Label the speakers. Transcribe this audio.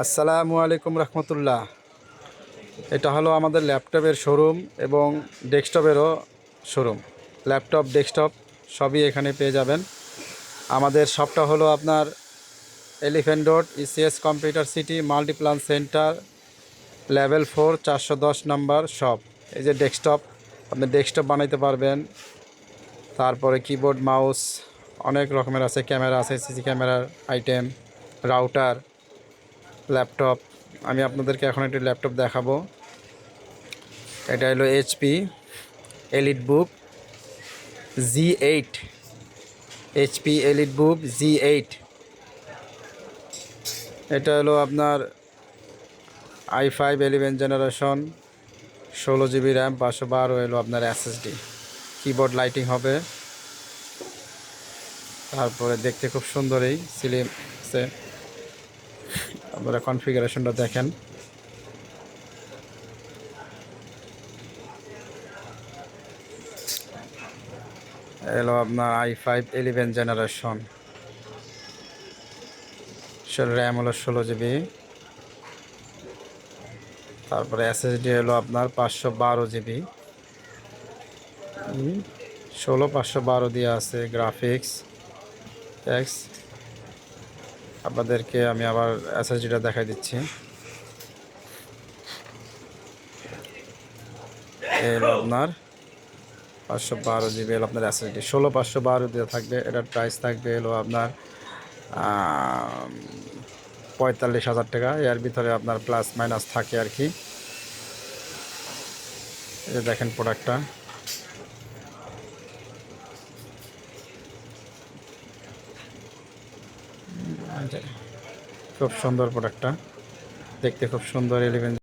Speaker 1: আসসালামু আলাইকুম রহমতুল্লাহ। এটা হলো আমাদের ল্যাপটপের শোরুম এবং ডেস্কটপেরও শোরুম। ল্যাপটপ ডেস্কটপ সবই এখানে পেয়ে যাবেন। আমাদের শপটা হলো আপনার elephant road ECS computer city Multiplan centre level 4 410 number shop. এই যে ডেস্কটপ, আপনি ডেস্কটপ বানাইতে পারবেন। তারপরে কিবোর্ড মাউস অনেক রকমের আছে, ক্যামেরা আছে, সিসি ক্যামেরার আইটেম, রাউটার, ল্যাপটপ। আমি আপনাদেরকে এখন একটি ল্যাপটপ দেখাবো। এটা হলো HP EliteBook G8, HP EliteBook G8। এটা হলো আপনার i5 11 জেনারেশন, 16 GB র্যাম, 512 হলো আপনার SSD। কিবোর্ড লাইটিং হবে, তারপরে দেখতে খুব সুন্দর এই স্লিম আছে। আপনারা কনফিগারেশনটা দেখেন। এলো আপনার i5 11 জেনারেশন, র্যাম হলো 16 GB, তারপরে SSD হলো আপনার 512 GB। 512 দিয়ে আছে। গ্রাফিক্স এক্স, আপনাদেরকে আমি আবার SSDটা দেখাই দিচ্ছি। এলো আপনার 512 GB এলো আপনার SSD, 512 দিয়ে থাকবে। এটার প্রাইস থাকবে এলো আপনার 45,000 টাকা। এর ভিতরে আপনার প্লাস মাইনাস থাকে আর কি। এই যে দেখেন প্রোডাক্টটা, খুব সুন্দর প্রোডাক্টটা, দেখতে খুব সুন্দর। 11